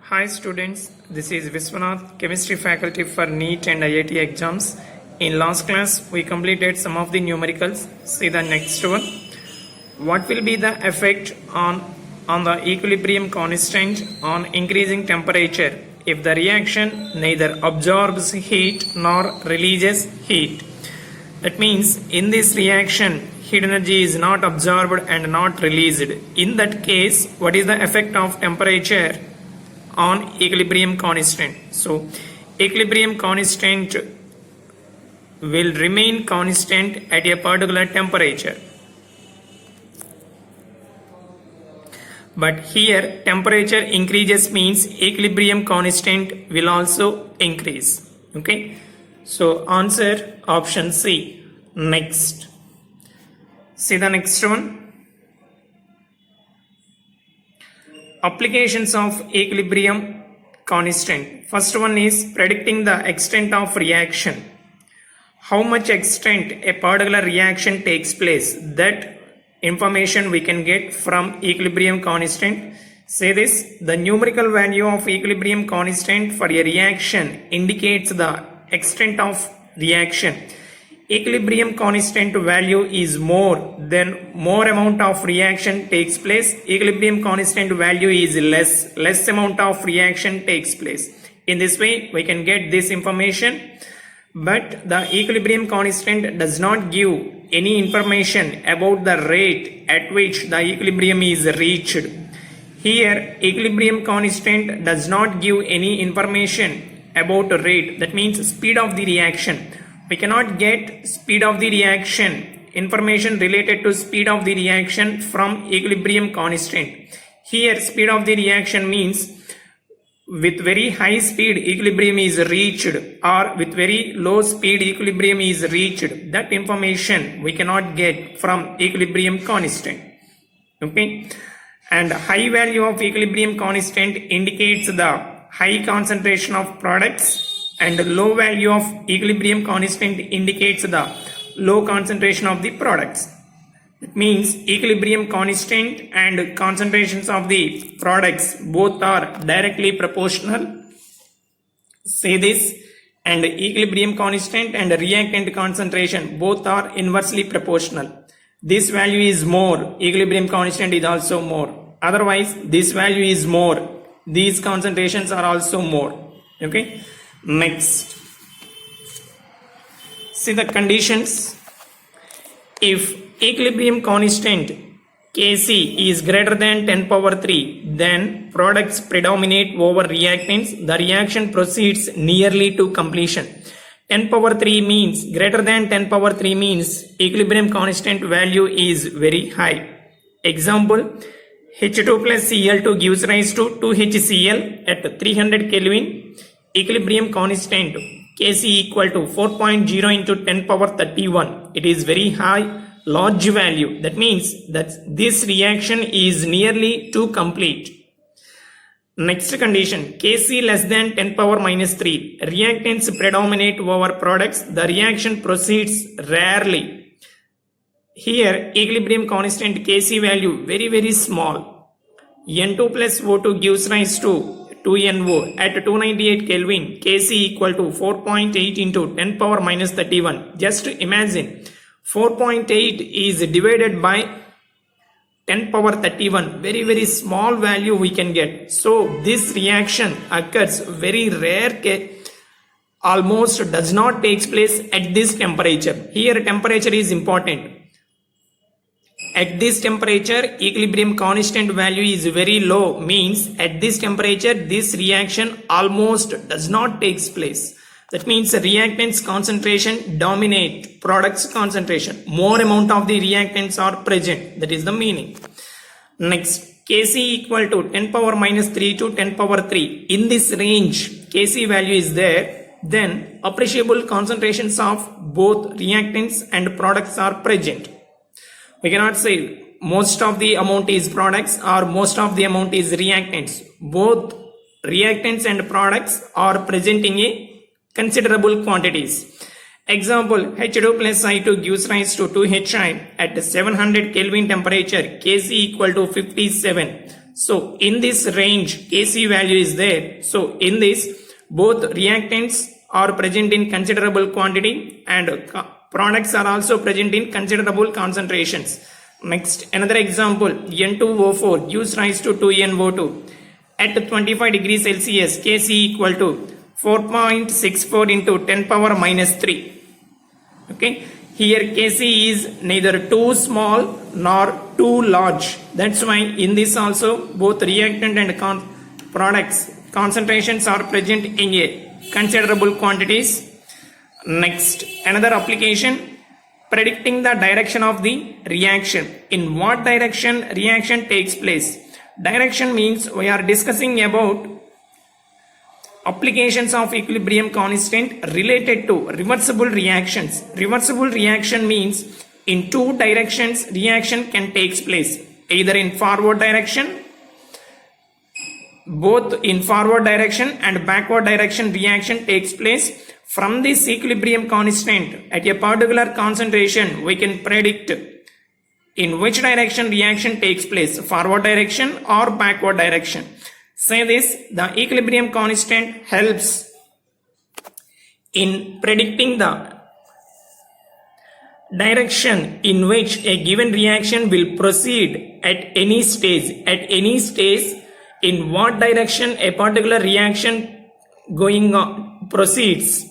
Hi students, this is Viswanath, chemistry faculty for NEET and IIT exams. In last class, we completed some of the numericals. See the next one. What will be the effect on the equilibrium constant on increasing temperature if the reaction neither absorbs heat nor releases heat? That means in this reaction, heat energy is not absorbed and not released. In that case, what is the effect of temperature on equilibrium constant? So equilibrium constant will remain constant at a particular temperature, but here temperature increases means equilibrium constant will also increase. Okay, so answer option C. Next, see the next one. Applications of equilibrium constant. First one is predicting the extent of reaction. How much extent a particular reaction takes place, that information we can get from equilibrium constant. Say this, the numerical value of equilibrium constant for a reaction indicates the extent of reaction. Equilibrium constant value is more, then more amount of reaction takes place. Equilibrium constant value is less amount of reaction takes place. In this way we can get this information, but the equilibrium constant does not give any information about the rate at which the equilibrium is reached. Here equilibrium constant does not give any information about rate, that means speed of the reaction. We cannot get speed of the reaction, information related to speed of the reaction from equilibrium constant. Here speed of the reaction means with very high speed equilibrium is reached or with very low speed equilibrium is reached. That information we cannot get from equilibrium constant. Okay, and high value of equilibrium constant indicates the high concentration of products, and low value of equilibrium constant indicates the low concentration of the products. It means equilibrium constant and concentrations of the products both are directly proportional. Say this, and equilibrium constant and reactant concentration both are inversely proportional. This value is more, equilibrium constant is also more. Otherwise this value is more, these concentrations are also more. Okay. Next, see the conditions. If equilibrium constant Kc is greater than 10 power 3, then products predominate over reactants. The reaction proceeds nearly to completion. 10 power 3 means greater than 10 power 3 means equilibrium constant value is very high. Example, H2 plus Cl2 gives rise to 2HCl at 300 Kelvin. Equilibrium constant Kc equal to 4.0 into 10 power 31. It is very high, large value. That means that this reaction is nearly to complete. Next condition, Kc less than 10 power minus 3. Reactants predominate over products. The reaction proceeds rarely. Here equilibrium constant Kc value very small. N2 plus O2 gives rise to 2NO at 298 Kelvin. Kc equal to 4.8 into 10 power minus 31. Just imagine 4.8 is divided by 10 power 31. Very small value we can get. So this reaction occurs very rare, almost does not take place at this temperature. Here temperature is important. At this temperature equilibrium constant value is very low, means at this temperature this reaction almost does not take place. That means reactants concentration dominate products concentration. More amount of the reactants are present. That is the meaning. Next, Kc equal to 10 power minus 3 to 10 power 3. In this range Kc value is there, then appreciable concentrations of both reactants and products are present. We cannot say most of the amount is products or most of the amount is reactants. Both reactants and products are present in a considerable quantities. Example, H2 plus I2 gives rise to 2HI at 700 Kelvin temperature. Kc equal to 57. So in this range, Kc value is there. So in this, both reactants are present in considerable quantity and products are also present in considerable concentrations. Next, another example, N2O4 gives rise to 2NO2. At 25 degrees Celsius, Kc equal to 4.64 into 10 power minus 3. Okay, here Kc is neither too small nor too large. That's why in this also both reactant and products concentrations are present in a considerable quantities. Next, another application, predicting the direction of the reaction. In what direction reaction takes place? Direction means we are discussing about applications of equilibrium constant related to reversible reactions. Reversible reaction means in two directions reaction can take place, either in forward direction, both in forward direction and backward direction reaction takes place. From this equilibrium constant at a particular concentration, we can predict in which direction reaction takes place, forward direction or backward direction. Say this, the equilibrium constant helps in predicting the direction in which a given reaction will proceed at any stage. At any stage, in what direction a particular reaction going on proceeds.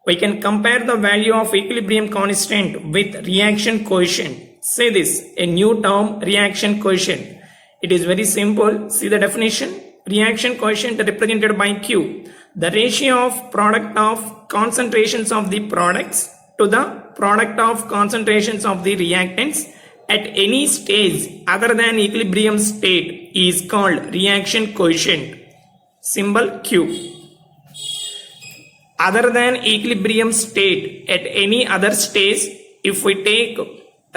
We can compare the value of equilibrium constant with reaction coefficient. Say this, a new term, reaction coefficient. It is very simple. See the definition. Reaction coefficient represented by Q, the ratio of product of concentrations of the products to the product of concentrations of the reactants at any stage other than equilibrium state is called reaction coefficient. Symbol Q. Other than equilibrium state at any other stage, if we take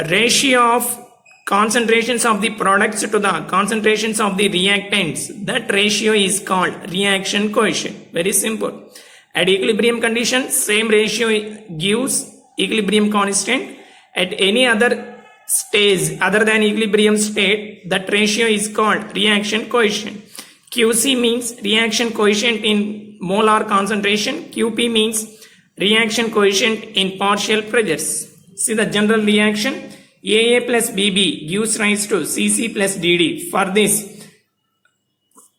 ratio of concentrations of the products to the concentrations of the reactants, that ratio is called reaction coefficient. Very simple. At equilibrium condition, same ratio gives equilibrium constant. At any other stage other than equilibrium state, that ratio is called reaction coefficient. QC means reaction coefficient in molar concentration. QP means reaction coefficient in partial pressures. See the general reaction. AA plus BB gives rise to CC plus DD. For this,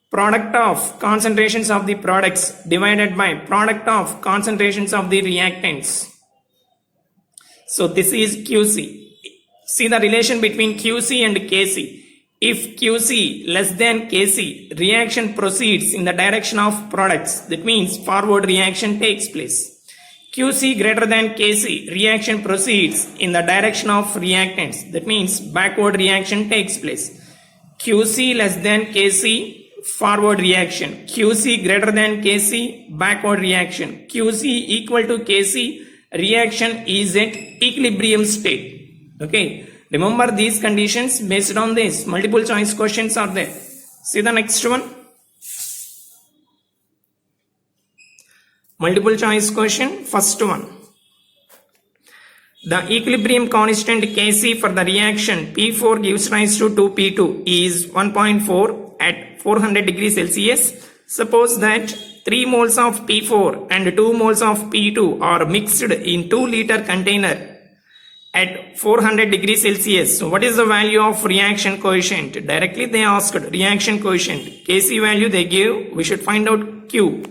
product of concentrations of the products divided by product of concentrations of the reactants. So this is QC. See the relation between QC and KC. If QC less than Kc, reaction proceeds in the direction of products. That means forward reaction takes place. QC greater than Kc, reaction proceeds in the direction of reactants. That means backward reaction takes place. QC less than Kc, forward reaction. QC greater than Kc, backward reaction. QC equal to Kc, reaction is at equilibrium state. Okay. Remember these conditions. Based on this, multiple choice questions are there. See the next one. Multiple choice question. First one. The equilibrium constant Kc for the reaction P4 gives rise to 2P2 is 1.4 at 400 degrees Celsius. Suppose that 3 moles of P4 and 2 moles of P2 are mixed in 2 liter container at 400 degrees Celsius. So what is the value of reaction coefficient? Directly they asked reaction coefficient. Kc value they gave. We should find out Q.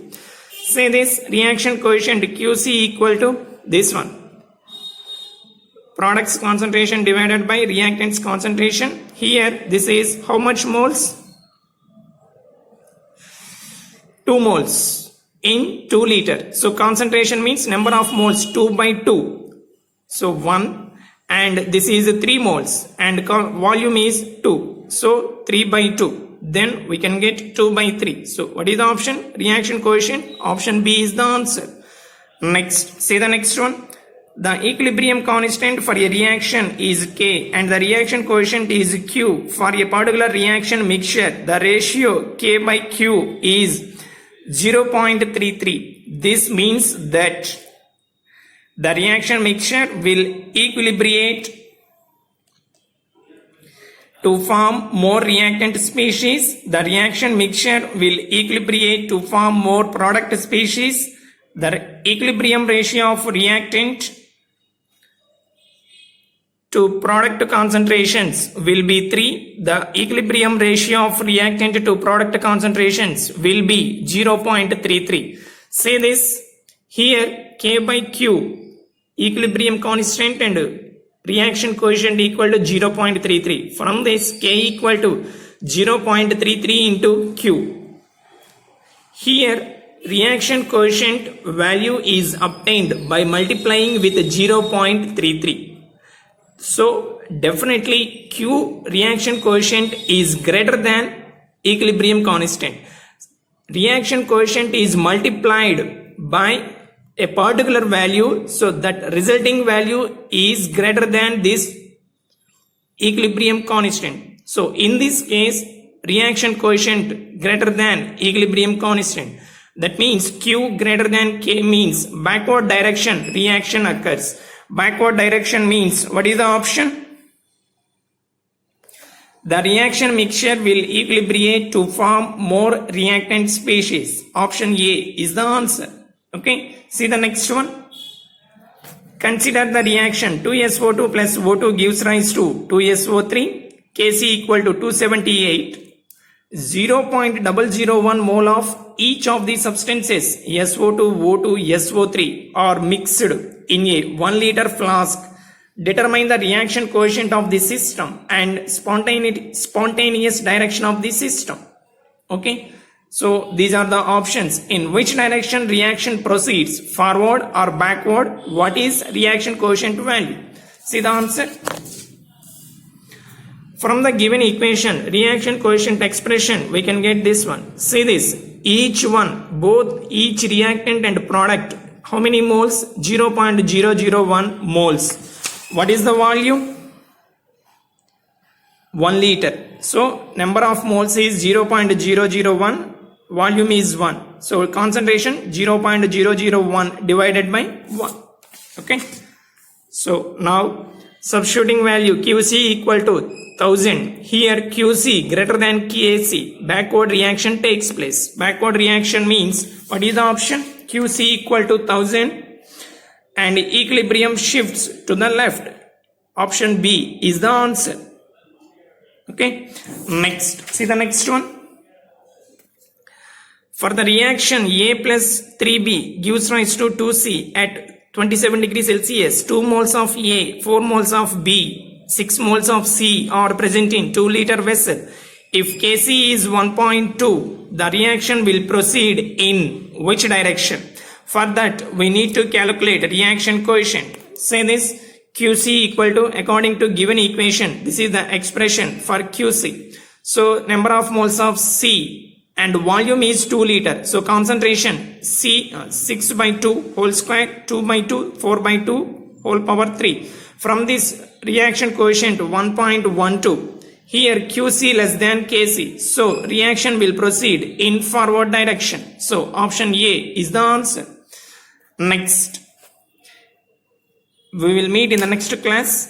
Say this, reaction coefficient QC equal to this one. Products concentration divided by reactants concentration. Here this is how much moles? 2 moles in 2 liter. So concentration means number of moles 2 by 2. So 1. And this is 3 moles and volume is 2. So 3 by 2. Then we can get 2 by 3. So what is the option? Reaction coefficient. Option B is the answer. Next, say the next one. The equilibrium constant for a reaction is K and the reaction coefficient is Q. For a particular reaction mixture, the ratio K by Q is 0.33. This means that the reaction mixture will equilibrate to form more reactant species. The reaction mixture will equilibrate to form more product species. The equilibrium ratio of reactant to product concentrations will be 3. The equilibrium ratio of reactant to product concentrations will be 0.33. Say this, here K by Q, equilibrium constant and reaction coefficient equal to 0.33. From this, K equal to 0.33 into Q. Here, reaction coefficient value is obtained by multiplying with 0.33. So, definitely Q reaction coefficient is greater than equilibrium constant. Reaction coefficient is multiplied by a particular value, so that resulting value is greater than this equilibrium constant. So in this case, reaction coefficient greater than equilibrium constant. That means Q greater than K means backward direction reaction occurs. Backward direction means, what is the option? The reaction mixture will equilibrate to form more reactant species. Option A is the answer. Okay, see the next one. Consider the reaction 2SO2 plus O2 gives rise to 2SO3, Kc equal to 278. 0.001 mole of each of the substances SO2, O2, SO3 are mixed in a 1 liter flask. Determine the reaction coefficient of the system and spontaneous direction of the system. Okay. So these are the options. In which direction reaction proceeds, forward or backward? What is reaction coefficient value? See the answer. From the given equation, reaction coefficient expression, we can get this one. See this. Each one, both each reactant and product, how many moles? 0.001 moles. What is the volume? 1 liter. So number of moles is 0.001. Volume is 1. So concentration 0.001 divided by 1. Okay. So now substituting value QC equal to 1000. Here QC greater than KC. Backward reaction takes place. Backward reaction means, what is the option? QC equal to 1000 and equilibrium shifts to the left. Option B is the answer. Okay. Next. See the next one. For the reaction A plus 3B gives rise to 2C at 27 degrees Celsius, 2 moles of A, 4 moles of B, 6 moles of C are present in 2 liter vessel. If Kc is 1.2, the reaction will proceed in which direction? For that, we need to calculate reaction coefficient. Say this, QC equal to, according to given equation, this is the expression for QC. So number of moles of C and volume is 2 liter. So concentration C 6 by 2 whole square, 2 by 2, 4 by 2 whole power 3. From this reaction coefficient 1.12. Here QC less than Kc. So reaction will proceed in forward direction. So option A is the answer. Next. We will meet in the next class.